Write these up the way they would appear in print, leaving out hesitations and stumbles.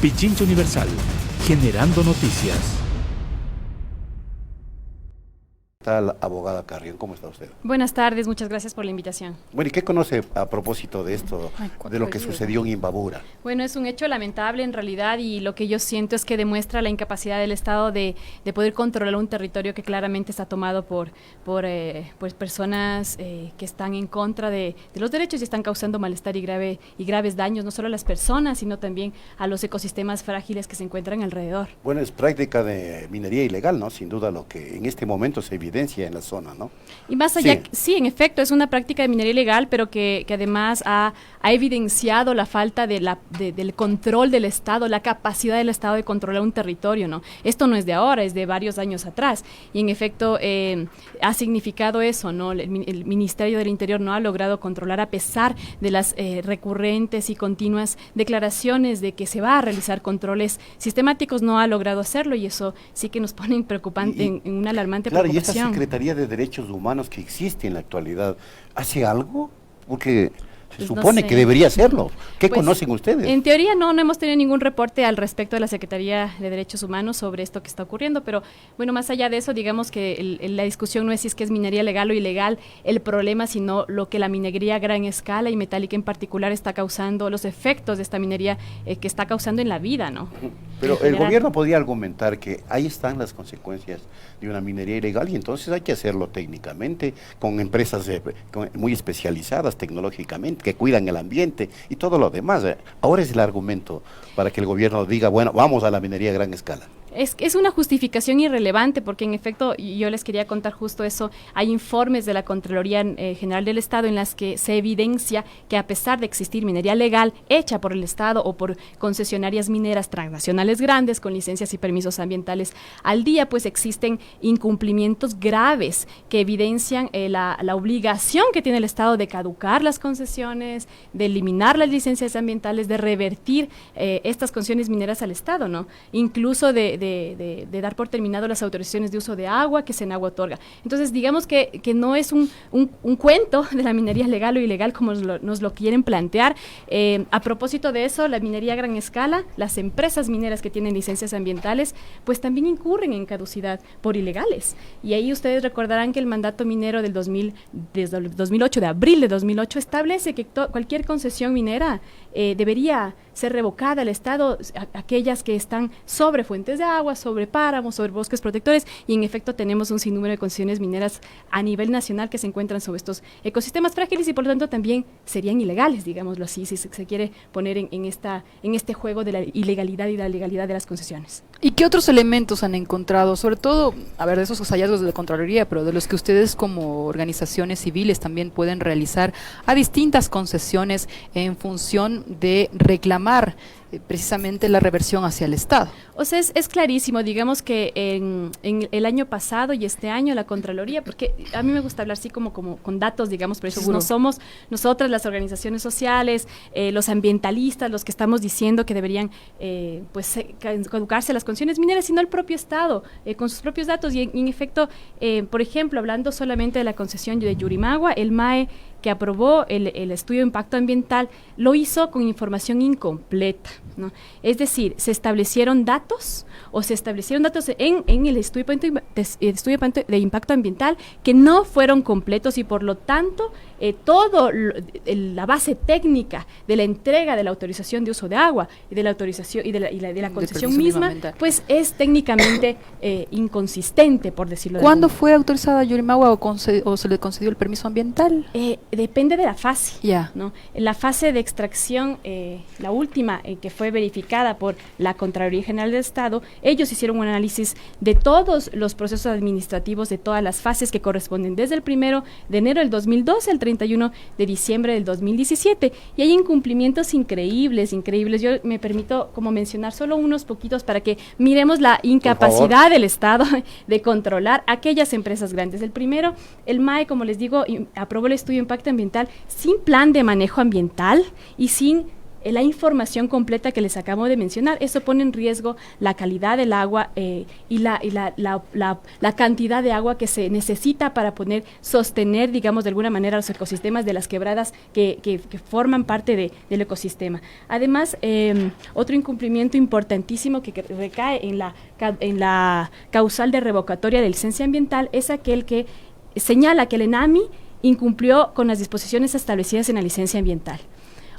Pichincha Universal, generando noticias. ¿Qué tal, abogada Carrión? ¿Cómo está usted? Buenas tardes, muchas gracias por la invitación. Bueno, ¿y qué conoce a propósito de esto, de lo que sucedió en Imbabura? Bueno, es un hecho lamentable en realidad y lo que yo siento es que demuestra la incapacidad del Estado de poder controlar un territorio que claramente está tomado por personas que están en contra de los derechos y están causando malestar y graves daños, no solo a las personas, sino también a los ecosistemas frágiles que se encuentran alrededor. Bueno, es práctica de minería ilegal, ¿no? Sin duda lo que en este momento se evidencia en la zona, ¿no? Y más allá, sí, en efecto, es una práctica de minería ilegal, pero que además ha evidenciado la falta del control del Estado, la capacidad del Estado de controlar un territorio, ¿no? Esto no es de ahora, es de varios años atrás, y en efecto ha significado eso, ¿no? El Ministerio del Interior no ha logrado controlar a pesar de las recurrentes y continuas declaraciones de que se va a realizar controles sistemáticos, no ha logrado hacerlo, y eso sí que nos pone en una alarmante preocupación. Y esta Secretaría de Derechos Humanos que existe en la actualidad, ¿hace algo? Porque se supone que debería hacerlo. ¿Qué conocen ustedes? En teoría no hemos tenido ningún reporte al respecto de la Secretaría de Derechos Humanos sobre esto que está ocurriendo, pero bueno, más allá de eso, digamos que la discusión no es si es que es minería legal o ilegal el problema, sino lo que la minería a gran escala y metálica en particular está causando, los efectos de esta minería que está causando en la vida, ¿no? Pero el gobierno podría argumentar que ahí están las consecuencias de una minería ilegal y entonces hay que hacerlo técnicamente, con empresas muy especializadas tecnológicamente, que cuidan el ambiente y todo lo demás. Ahora es el argumento para que el gobierno diga, bueno, vamos a la minería a gran escala. Es una justificación irrelevante porque en efecto, yo les quería contar justo eso, hay informes de la Contraloría General del Estado en las que se evidencia que a pesar de existir minería legal hecha por el Estado o por concesionarias mineras transnacionales grandes con licencias y permisos ambientales al día, pues existen incumplimientos graves que evidencian la obligación que tiene el Estado de caducar las concesiones, de eliminar las licencias ambientales, de revertir estas concesiones mineras al Estado, ¿no? Incluso de dar por terminado las autorizaciones de uso de agua que Senagua otorga. Entonces, digamos que no es un cuento de la minería legal o ilegal como nos lo quieren plantear. A propósito de eso, la minería a gran escala, las empresas mineras que tienen licencias ambientales, pues también incurren en caducidad por ilegales. Y ahí ustedes recordarán que el mandato minero desde el 2008, de abril de 2008, establece que cualquier concesión minera debería ser revocada al Estado, aquellas que están sobre fuentes de agua, sobre páramos, sobre bosques protectores, y en efecto tenemos un sinnúmero de concesiones mineras a nivel nacional que se encuentran sobre estos ecosistemas frágiles y por lo tanto también serían ilegales, digámoslo así, si se quiere poner en este juego de la ilegalidad y la legalidad de las concesiones. ¿Y qué otros elementos han encontrado? Sobre todo, a ver, de esos hallazgos de la Contraloría, pero de los que ustedes como organizaciones civiles también pueden realizar a distintas concesiones en función de reclamar precisamente la reversión hacia el Estado. O sea, es clarísimo, digamos que en el año pasado y este año la Contraloría, porque a mí me gusta hablar así como con datos, digamos, pero no somos nosotras las organizaciones sociales, los ambientalistas, los que estamos diciendo que deberían caducarse las concesiones mineras, sino el propio Estado, con sus propios datos. Y en efecto, por ejemplo, hablando solamente de la concesión de Yurimagua, el MAE que aprobó el estudio de impacto ambiental lo hizo con información incompleta, ¿no? Es decir, se establecieron datos en el estudio de impacto ambiental que no fueron completos y por lo tanto la base técnica de la entrega de la autorización de uso de agua y de la autorización y de la concesión misma, pues es técnicamente inconsistente, por decirlo de ¿Cuándo fue autorizada Yurimagua o se le concedió el permiso ambiental? Depende de la fase, ¿no? En la fase de extracción, la última que fue verificada por la Contraloría General del Estado, ellos hicieron un análisis de todos los procesos administrativos de todas las fases que corresponden desde el 1 de enero del 2012 al 31 de diciembre del 2017 y hay incumplimientos increíbles. Yo me permito como mencionar solo unos poquitos para que miremos la incapacidad del Estado de controlar aquellas empresas grandes. El primero, el MAE, como les digo, aprobó el estudio de impacto ambiental sin plan de manejo ambiental y sin la información completa que les acabo de mencionar. Eso pone en riesgo la calidad del agua y la cantidad de agua que se necesita para poder sostener, digamos, de alguna manera los ecosistemas de las quebradas que forman parte del ecosistema. Además, otro incumplimiento importantísimo que recae en la causal de revocatoria de licencia ambiental es aquel que señala que el ENAMI incumplió con las disposiciones establecidas en la licencia ambiental.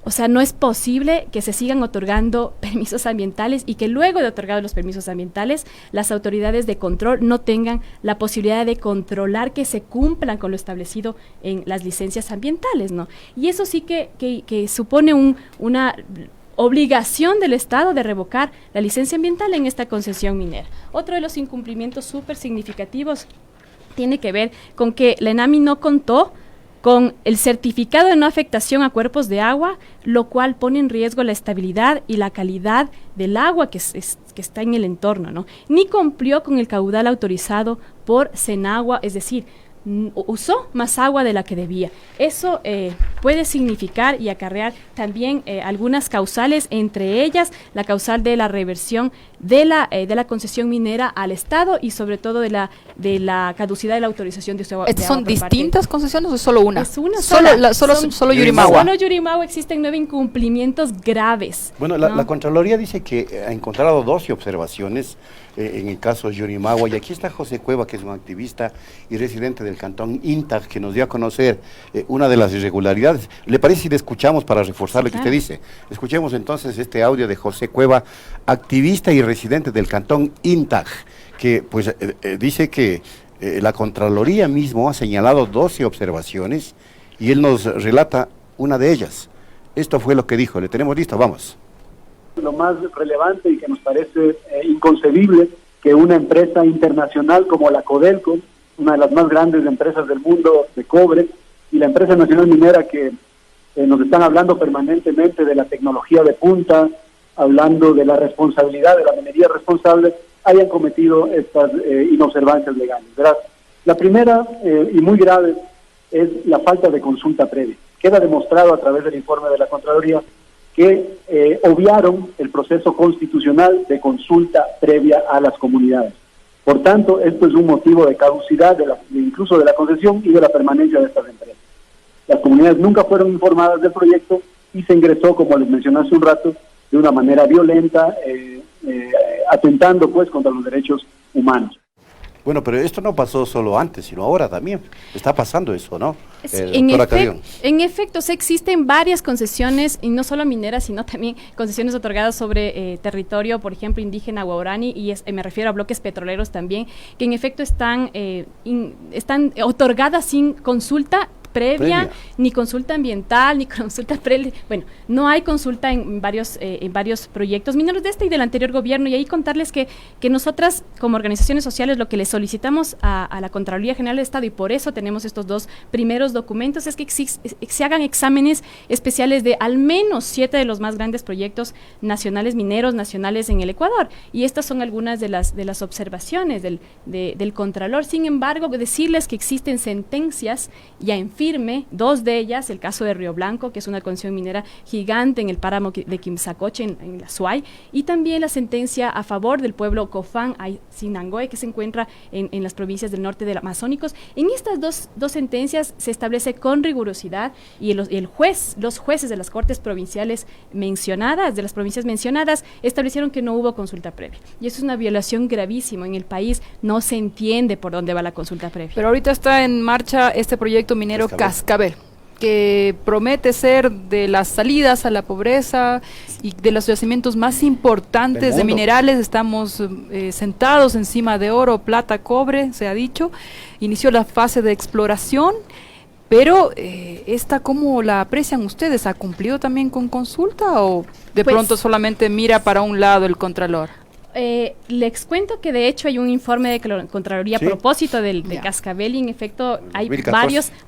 O sea, no es posible que se sigan otorgando permisos ambientales y que luego de otorgados los permisos ambientales, las autoridades de control no tengan la posibilidad de controlar que se cumplan con lo establecido en las licencias ambientales, ¿no? Y eso sí que supone una obligación del Estado de revocar la licencia ambiental en esta concesión minera. Otro de los incumplimientos súper significativos tiene que ver con que la ENAMI no contó con el certificado de no afectación a cuerpos de agua, lo cual pone en riesgo la estabilidad y la calidad del agua que está en el entorno, ¿no? Ni cumplió con el caudal autorizado por Senagua, es decir, usó más agua de la que debía. Eso puede significar y acarrear también algunas causales, entre ellas la causal de la reversión de la concesión minera al Estado y sobre todo de la caducidad de la autorización de uso de agua. ¿Estas son distintas concesiones o es solo una? Es una sola. Solo Yurimagua. Solo Yurimagua existen 9 incumplimientos graves. Bueno, ¿no? la Contraloría dice que ha encontrado 12 observaciones en el caso de Yurimagua, y aquí está José Cueva, que es un activista y residente del cantón Intag, que nos dio a conocer una de las irregularidades. ¿Le parece si le escuchamos para reforzar lo que usted dice? Escuchemos entonces este audio de José Cueva, activista y residente del cantón Intag, que pues dice que la Contraloría mismo ha señalado 12 observaciones y él nos relata una de ellas. Esto fue lo que dijo. ¿Le tenemos listo? Vamos. Lo más relevante y que nos parece inconcebible que una empresa internacional como la Codelco, una de las más grandes empresas del mundo de cobre, y la empresa nacional minera que nos están hablando permanentemente de la tecnología de punta, hablando de la responsabilidad de la minería responsable, hayan cometido estas inobservancias legales, ¿verdad? La primera y muy grave es la falta de consulta previa. Queda demostrado a través del informe de la Contraloría que obviaron el proceso constitucional de consulta previa a las comunidades. Por tanto, esto es un motivo de caducidad incluso de la concesión y de la permanencia de estas empresas. Las comunidades nunca fueron informadas del proyecto y se ingresó, como les mencioné hace un rato, de una manera violenta, atentando pues contra los derechos humanos. Bueno, pero esto no pasó solo antes, sino ahora también. Está pasando eso, ¿no? En efecto, existen varias concesiones, y no solo mineras, sino también concesiones otorgadas sobre territorio, por ejemplo, indígena guaraní, y me refiero a bloques petroleros también, que en efecto están otorgadas sin consulta previa, ni consulta ambiental, ni consulta bueno, no hay consulta en varios proyectos mineros de este y del anterior gobierno, y ahí contarles que nosotras como organizaciones sociales lo que le solicitamos a la Contraloría General del Estado, y por eso tenemos estos 2 primeros documentos, es que se hagan exámenes especiales de al menos 7 de los más grandes proyectos nacionales mineros nacionales en el Ecuador, y estas son algunas de las observaciones del Contralor. Sin embargo, decirles que existen sentencias ya en firme, 2 de ellas, el caso de Río Blanco, que es una concesión minera gigante en el páramo de Quimsacoche, en la Suay, y también la sentencia a favor del pueblo Cofán Sinangoe, que se encuentra en las provincias del norte del Amazónicos. En estas dos sentencias se establece con rigurosidad, y los jueces de las cortes provinciales mencionadas, de las provincias mencionadas, establecieron que no hubo consulta previa. Y eso es una violación gravísima. En el país no se entiende por dónde va la consulta previa. Pero ahorita está en marcha este proyecto minero Cascabel, que promete ser de las salidas a la pobreza y de los yacimientos más importantes de minerales. Estamos sentados encima de oro, plata, cobre, se ha dicho. Inició la fase de exploración, pero ¿esta cómo la aprecian ustedes? ¿Ha cumplido también con consulta o de pronto solamente mira para un lado el Contralor? Les cuento que de hecho hay un informe de Contraloría a propósito de Cascabel, y en efecto hay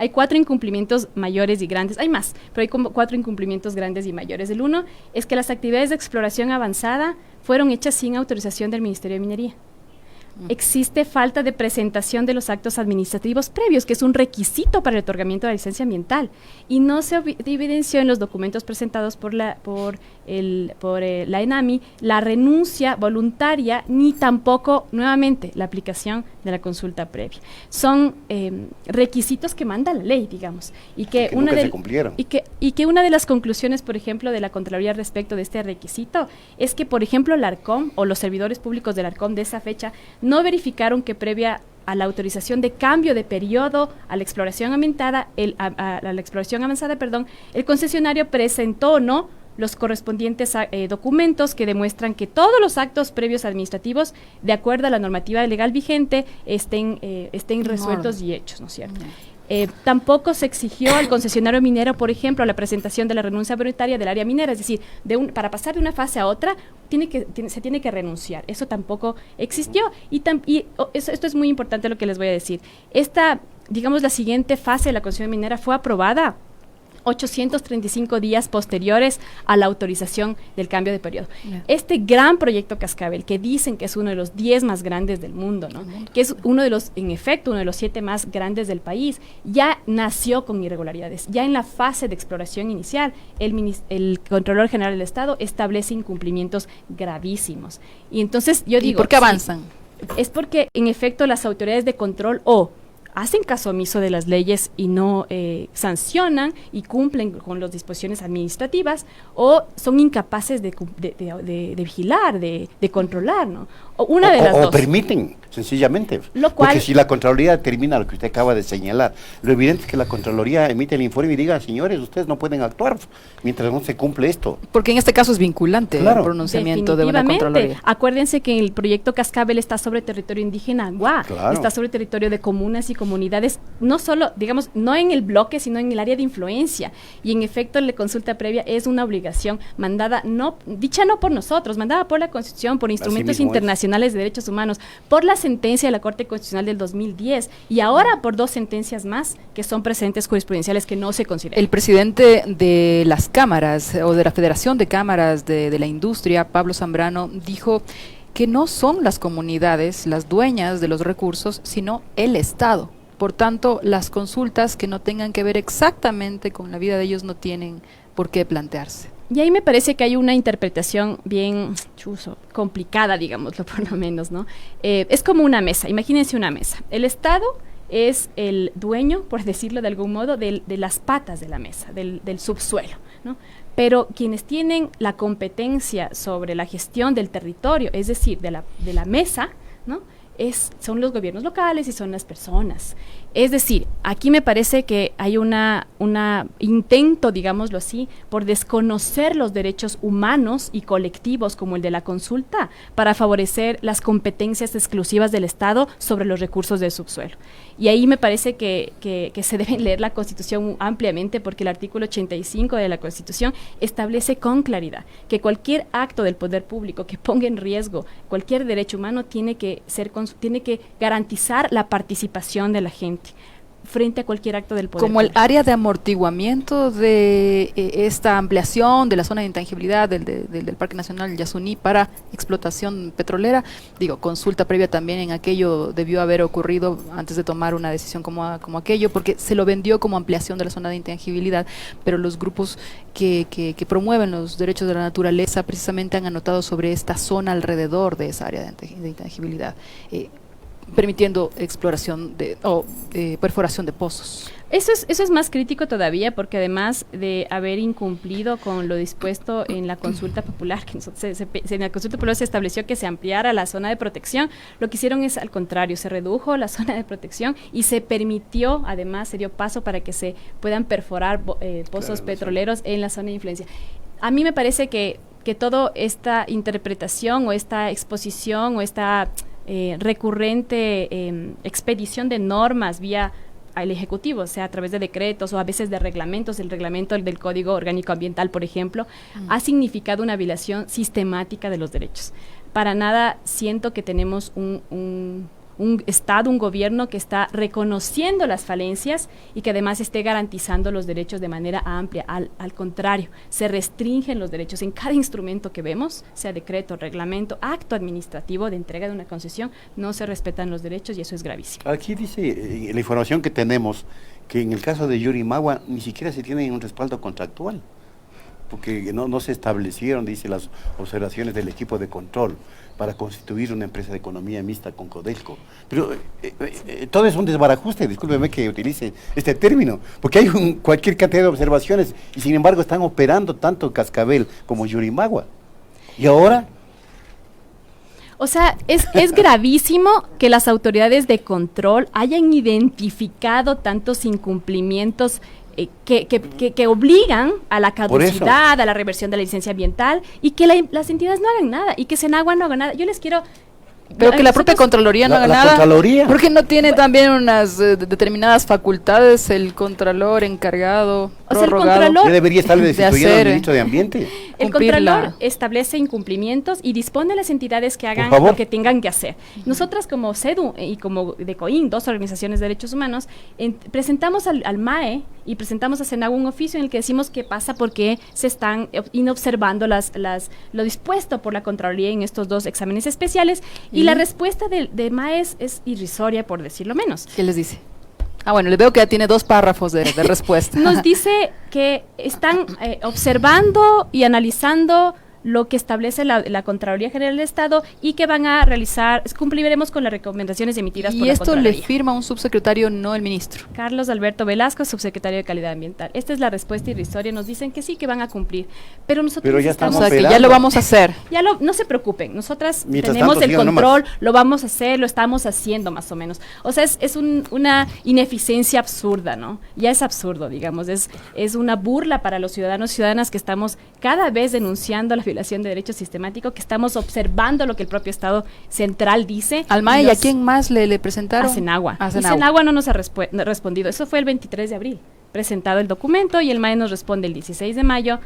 4 incumplimientos mayores y grandes, hay más, pero hay como 4 incumplimientos grandes y mayores. El uno es que las actividades de exploración avanzada fueron hechas sin autorización del Ministerio de Minería. existe falta de presentación de los actos administrativos previos, que es un requisito para el otorgamiento de la licencia ambiental, y no se evidenció en los documentos presentados por la ENAMI la renuncia voluntaria, ni tampoco, nuevamente, la aplicación de la consulta previa. Son requisitos que manda la ley, digamos, y que nunca se cumplieron. Y que una de las conclusiones, por ejemplo, de la Contraloría respecto de este requisito es que, por ejemplo, la ARCOM o los servidores públicos del ARCOM de esa fecha no verificaron que previa a la autorización de cambio de periodo a la exploración avanzada, el concesionario presentó o no los correspondientes documentos que demuestran que todos los actos previos administrativos, de acuerdo a la normativa legal vigente, estén resueltos y hechos, ¿no es cierto? Tampoco se exigió al concesionario minero, por ejemplo, la presentación de la renuncia voluntaria del área minera, es decir, para pasar de una fase a otra se tiene que renunciar. Eso tampoco existió. Esto es muy importante lo que les voy a decir. La siguiente fase de la concesión minera fue aprobada 835 días posteriores a la autorización del cambio de periodo. Yeah. Este gran proyecto Cascabel, que dicen que es uno de los 10 más grandes del mundo, ¿no? Que es en efecto, uno de los 7 más grandes del país, ya nació con irregularidades. Ya en la fase de exploración inicial, el Contralor General del Estado establece incumplimientos gravísimos. Y entonces yo digo... ¿Y por qué avanzan? Es porque, en efecto, las autoridades de control hacen caso omiso de las leyes y no sancionan y cumplen con las disposiciones administrativas, o son incapaces de vigilar, de controlar, ¿no? O las dos. O permiten, sencillamente. Lo cual, porque si la Contraloría determina lo que usted acaba de señalar, lo evidente es que la Contraloría emite el informe y diga, señores, ustedes no pueden actuar mientras no se cumple esto. Porque en este caso es vinculante el pronunciamiento de una Contraloría. Acuérdense que el proyecto Cascabel está sobre territorio indígena está sobre territorio de comunas y comunidades, no solo, digamos, no en el bloque, sino en el área de influencia. Y en efecto, la consulta previa es una obligación dicha no por nosotros, mandada por la Constitución, por instrumentos internacionales de derechos humanos, por la sentencia de la Corte Constitucional del 2010 y ahora por 2 sentencias más que son precedentes jurisprudenciales que no se consideran. El presidente de las cámaras o de la Federación de Cámaras de la Industria, Pablo Zambrano, dijo que no son las comunidades las dueñas de los recursos, sino el Estado. Por tanto, las consultas que no tengan que ver exactamente con la vida de ellos no tienen por qué plantearse. Y ahí me parece que hay una interpretación bien complicada, digámoslo por lo menos, ¿no? Es como una mesa, imagínense una mesa. El Estado es el dueño, por decirlo de algún modo, de las patas de la mesa, del subsuelo, ¿no? Pero quienes tienen la competencia sobre la gestión del territorio, es decir, de la mesa, ¿no? Son los gobiernos locales y son las personas. Es decir, aquí me parece que hay una intento, digámoslo así, por desconocer los derechos humanos y colectivos como el de la consulta para favorecer las competencias exclusivas del Estado sobre los recursos del subsuelo. Y ahí me parece que se debe leer la Constitución ampliamente, porque el artículo 85 de la Constitución establece con claridad que cualquier acto del poder público que ponga en riesgo cualquier derecho humano tiene que garantizar la participación de la gente frente a cualquier acto del poder como público. El área de amortiguamiento de esta ampliación de la zona de intangibilidad del Parque Nacional Yasuní para explotación petrolera, consulta previa también en aquello debió haber ocurrido antes de tomar una decisión como aquello, porque se lo vendió como ampliación de la zona de intangibilidad, pero los grupos que promueven los derechos de la naturaleza precisamente han anotado sobre esta zona alrededor de esa área de intangibilidad, permitiendo exploración perforación de pozos. Eso es más crítico todavía, porque además de haber incumplido con lo dispuesto en la consulta popular, que en la consulta popular se estableció que se ampliara la zona de protección, lo que hicieron es al contrario, se redujo la zona de protección y se permitió, además se dio paso para que se puedan perforar pozos petroleros en la zona de influencia. A mí me parece que toda esta interpretación o esta exposición o esta recurrente expedición de normas vía al Ejecutivo, o sea, a través de decretos o a veces de reglamentos, el reglamento del Código Orgánico Ambiental, por ejemplo, ha significado una violación sistemática de los derechos. Para nada siento que tenemos un Estado, un gobierno que está reconociendo las falencias y que además esté garantizando los derechos de manera amplia. Al contrario, se restringen los derechos en cada instrumento que vemos, sea decreto, reglamento, acto administrativo de entrega de una concesión, no se respetan los derechos y eso es gravísimo. Aquí dice la información que tenemos que en el caso de Yurimagua ni siquiera se tiene un respaldo contractual, porque no se establecieron, dice, las observaciones del equipo de control para constituir una empresa de economía mixta con Codelco. Pero todo es un desbarajuste, discúlpeme que utilice este término, porque hay cualquier cantidad de observaciones y sin embargo están operando tanto Cascabel como Yurimagua. ¿Y ahora? O sea, es gravísimo que las autoridades de control hayan identificado tantos incumplimientos que obligan a la caducidad, a la reversión de la licencia ambiental y que las entidades no hagan nada y que Senagua no haga nada. Yo les quiero... Pero que la propia Contraloría no haga nada. Contraloría. Porque no tiene también unas determinadas facultades el Contralor encargado, prorrogado. El Contralor ya debería estar destituyendo al ministro de Ambiente. El Contralor establece incumplimientos y dispone a las entidades que hagan lo que tengan que hacer. Nosotras como CEDU y como DECOIN, dos organizaciones de derechos humanos, presentamos al MAE y presentamos a Senagua un oficio en el que decimos qué pasa porque se están inobservando lo dispuesto por la Contraloría en estos dos exámenes especiales y la respuesta de MAE es irrisoria, por decirlo menos. ¿Qué les dice? Bueno, le veo que ya tiene 2 párrafos de respuesta. Nos dice que están observando y analizando lo que establece la Contraloría General del Estado y que van a realizar, cumpliremos con las recomendaciones emitidas por la Contraloría. Y esto le firma un subsecretario, no el ministro. Carlos Alberto Velasco, subsecretario de Calidad Ambiental. Esta es la respuesta irrisoria, nos dicen que sí, que van a cumplir, pero nosotros ya estamos... O sea, que ya lo vamos a hacer. No se preocupen, nosotras Mientras tenemos tanto, el control, lo vamos a hacer, lo estamos haciendo más o menos. O sea, es una ineficiencia absurda, ¿no? Ya es absurdo, digamos, es una burla para los ciudadanos y ciudadanas que estamos cada vez denunciando la violación de derechos sistemático, que estamos observando lo que el propio Estado central dice. Al MAE, ¿y a quién más le presentaron? A Senagua. A Y Senagua no nos ha respondido. Eso fue el 23 de abril, presentado el documento, y el MAE nos responde el 16 de mayo,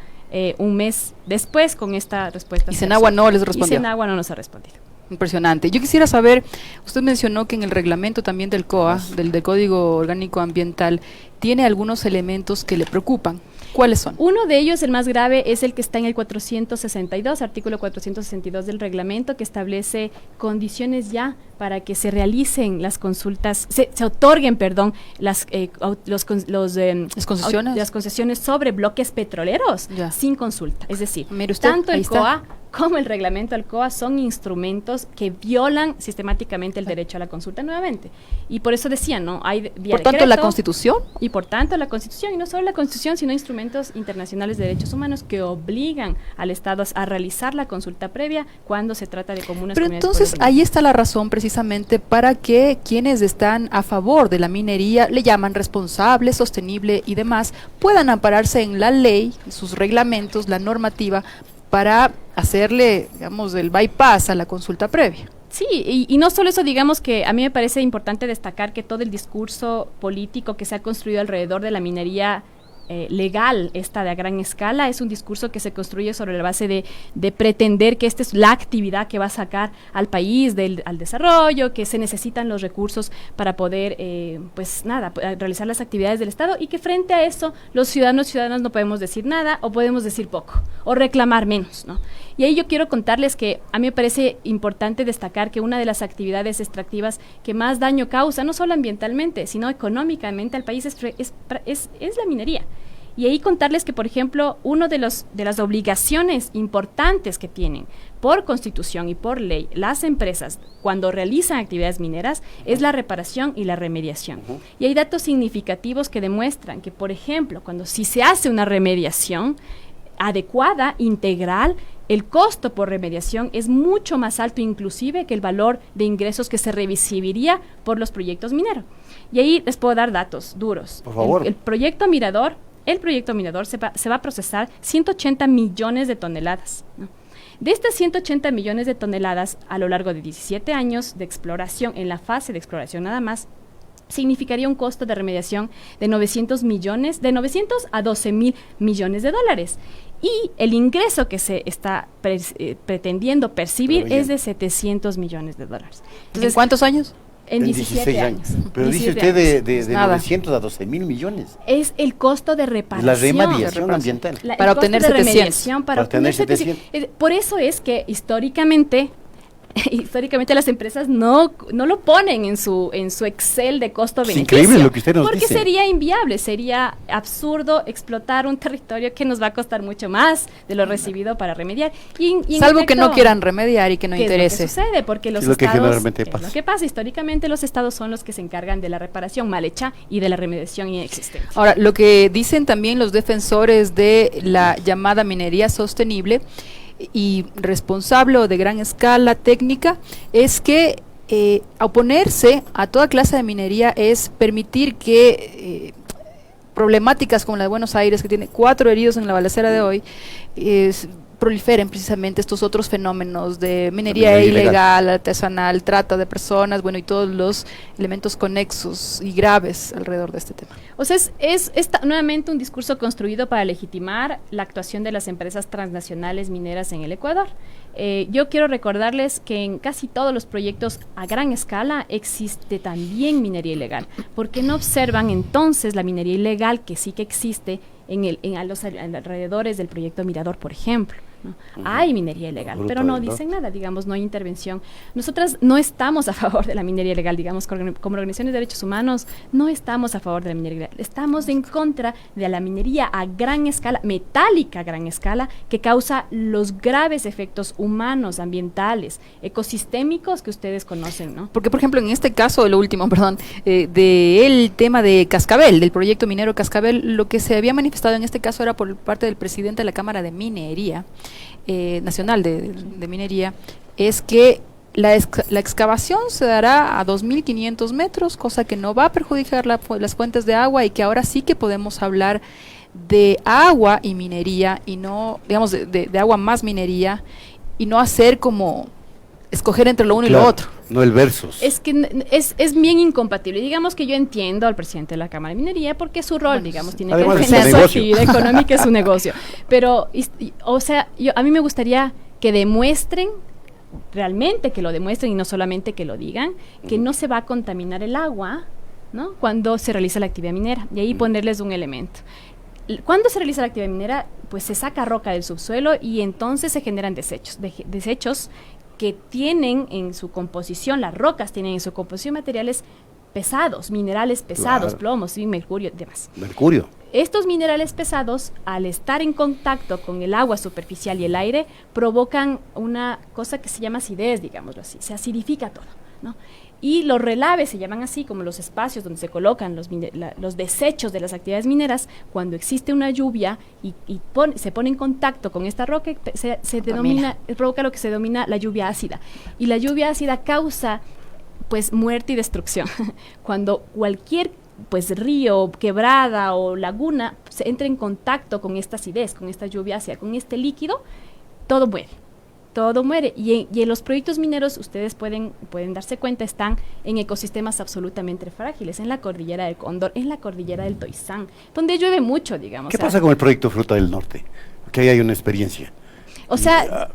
un mes después, con esta respuesta. Y Senagua no les respondió. Y Senagua no nos ha respondido. Impresionante. Yo quisiera saber, usted mencionó que en el reglamento también del COA, del Código Orgánico Ambiental, tiene algunos elementos que le preocupan. ¿Cuáles son? Uno de ellos, el más grave, es el que está en el 462, artículo 462 del reglamento, que establece condiciones ya para que se realicen las consultas, se otorguen, las concesiones. Las concesiones sobre bloques petroleros sin consulta. Es decir, tanto el COA como el reglamento del COA son instrumentos que violan sistemáticamente el derecho a la consulta nuevamente. Y por eso decía, ¿no? Hay vía por tanto, decreto, la Constitución. Y por tanto, la Constitución, y no solo la Constitución, sino instrumentos internacionales de derechos humanos que obligan al Estado a realizar la consulta previa cuando se trata de comunas. Pero entonces, ahí está la razón precisamente para que quienes están a favor de la minería, le llaman responsable, sostenible y demás, puedan ampararse en la ley, sus reglamentos, la normativa, para hacerle, digamos, el bypass a la consulta previa. Sí, y no solo eso, digamos que a mí me parece importante destacar que todo el discurso político que se ha construido alrededor de la minería legal, esta de a gran escala, es un discurso que se construye sobre la base de pretender que esta es la actividad que va a sacar al país al desarrollo, que se necesitan los recursos para poder, realizar las actividades del Estado, y que frente a eso los ciudadanos y ciudadanas no podemos decir nada o podemos decir poco o reclamar menos, ¿no? Y ahí yo quiero contarles que a mí me parece importante destacar que una de las actividades extractivas que más daño causa, no solo ambientalmente, sino económicamente al país es la minería. Y ahí contarles que, por ejemplo, una de las obligaciones importantes que tienen por Constitución y por ley las empresas cuando realizan actividades mineras es la reparación y la remediación. Y hay datos significativos que demuestran que, por ejemplo, si se hace una remediación adecuada, integral, el costo por remediación es mucho más alto inclusive que el valor de ingresos que se recibiría por los proyectos mineros. Y ahí les puedo dar datos duros. Por favor. El proyecto Mirador se va a procesar 180 millones de toneladas, ¿no? De estas 180 millones de toneladas a lo largo de 17 años de exploración, en la fase de exploración nada más, significaría un costo de remediación de 900 a 12,000 millones de dólares. Y el ingreso que se está pretendiendo percibir es de 700 millones de dólares. Entonces, ¿en cuántos años? En 17 años. Pero dice 17 usted de Nada. 900 a 12.000 millones. Es el costo de La reparación. remediación ambiental. El Para costo obtener de 700. remediación para Para obtener obtener 700. Por eso es que históricamente las empresas no lo ponen en su Excel de costo-beneficio. Es increíble lo que usted nos porque dice. sería inviable, sería absurdo explotar un territorio que nos va a costar mucho más de lo recibido para remediar. Y en Salvo que no efecto, quieran remediar y que no ¿qué interese. es lo que sucede? Porque los Es lo que estados, generalmente es pasa. lo que pasa, históricamente los estados son los que se encargan de la reparación mal hecha y de la remediación inexistente. Ahora, lo que dicen también los defensores de la llamada minería sostenible y responsable o de gran escala técnica es que oponerse a toda clase de minería es permitir que problemáticas como la de Buenos Aires, que tiene 4 heridos en la balacera de hoy, proliferen precisamente estos otros fenómenos de minería ilegal, artesanal, trata de personas, bueno, y todos los elementos conexos y graves alrededor de este tema. O sea, es nuevamente un discurso construido para legitimar la actuación de las empresas transnacionales mineras en el Ecuador. Yo quiero recordarles que en casi todos los proyectos a gran escala existe también minería ilegal. ¿Por qué no observan entonces la minería ilegal que sí que existe a los alrededores del proyecto Mirador, por ejemplo? ¿No? Hay minería ilegal, Bruto pero no del dicen nada, digamos, no hay intervención. Nosotras no estamos a favor de la minería ilegal, digamos, como organizaciones de derechos humanos, no estamos a favor de la minería ilegal, estamos en contra de la minería a gran escala, metálica a gran escala, que causa los graves efectos humanos, ambientales, ecosistémicos que ustedes conocen, ¿no? Porque, por ejemplo, en este caso, lo último, perdón, del tema de Cascabel, del proyecto minero Cascabel, lo que se había manifestado en este caso era por parte del presidente de la Cámara de Minería Nacional de Minería, es que la excavación se dará a 2.500 metros, cosa que no va a perjudicar las fuentes de agua y que ahora sí que podemos hablar de agua y minería y no, digamos, de agua más minería y no hacer como escoger entre lo uno y lo otro. No el versus. Es que es bien incompatible. Digamos que yo entiendo al presidente de la Cámara de Minería porque su rol, digamos, tiene que además defender es su un negocio. actividad económica, es un negocio. Pero, o sea, a mí me gustaría que demuestren, realmente que lo demuestren y no solamente que lo digan, que no se va a contaminar el agua, ¿no?, cuando se realiza la actividad minera. Y ahí ponerles un elemento. Cuando se realiza la actividad minera, pues se saca roca del subsuelo y entonces se generan desechos que tienen en su composición, las rocas tienen en su composición materiales pesados, minerales pesados, Claro. plomo, sí, mercurio y demás. Mercurio. Estos minerales pesados, al estar en contacto con el agua superficial y el aire, provocan una cosa que se llama acidez, digámoslo así, se acidifica todo, ¿no? Y los relaves se llaman así, como los espacios donde se colocan los desechos de las actividades mineras. Cuando existe una lluvia y se pone en contacto con esta roca, provoca lo que se denomina la lluvia ácida. Y la lluvia ácida causa, pues, muerte y destrucción. Cuando cualquier, pues, río, quebrada o laguna se entra en contacto con esta acidez, con esta lluvia ácida, con este líquido, todo muere. Todo muere. Y en los proyectos mineros, ustedes pueden darse cuenta, están en ecosistemas absolutamente frágiles, en la cordillera del Cóndor, en la cordillera del Toisán, donde llueve mucho, digamos. ¿Qué pasa con el proyecto Fruta del Norte? Que ahí hay una experiencia. O sea,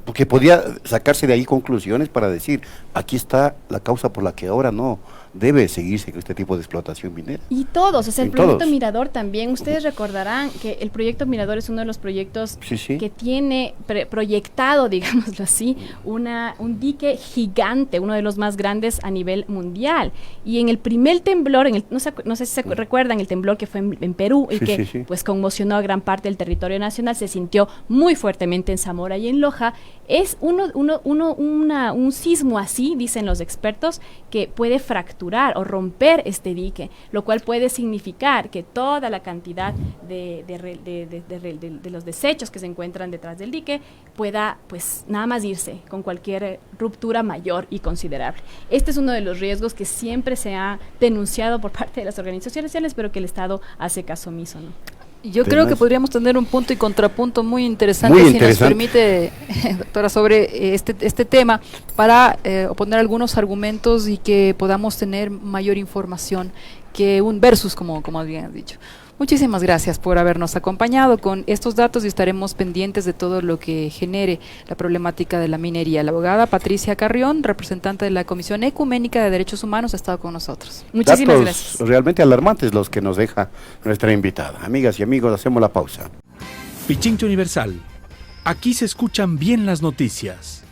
Porque podía sacarse de ahí conclusiones para decir, aquí está la causa por la que ahora no debe seguirse este tipo de explotación minera. y todos, o sea, el En proyecto todos. Mirador también, ustedes recordarán que el proyecto Mirador es uno de los proyectos Sí. que tiene proyectado, digámoslo así, un dique gigante, uno de los más grandes a nivel mundial. Y en el primer temblor, no sé si se recuerdan el temblor que fue en Perú y Sí, que sí. pues conmocionó a gran parte del territorio nacional, se sintió muy fuertemente en Zamora y en Loja. Es un sismo así, dicen los expertos, que puede fracturar o romper este dique, lo cual puede significar que toda la cantidad de los desechos que se encuentran detrás del dique pueda, pues, nada más irse con cualquier ruptura mayor y considerable. Este es uno de los riesgos que siempre se ha denunciado por parte de las organizaciones sociales, pero que el Estado hace caso omiso, ¿no? Yo creo que podríamos tener un punto y contrapunto muy interesante, Muy si interesante. nos permite, doctora, sobre este tema, para oponer algunos argumentos y que podamos tener mayor información que un versus, como bien has dicho. Muchísimas gracias por habernos acompañado con estos datos y estaremos pendientes de todo lo que genere la problemática de la minería. La abogada Patricia Carrión, representante de la Comisión Ecuménica de Derechos Humanos, ha estado con nosotros. Muchísimas Datos gracias. realmente alarmantes los que nos deja nuestra invitada. Amigas y amigos, hacemos la pausa. Pichincha Universal. Aquí se escuchan bien las noticias.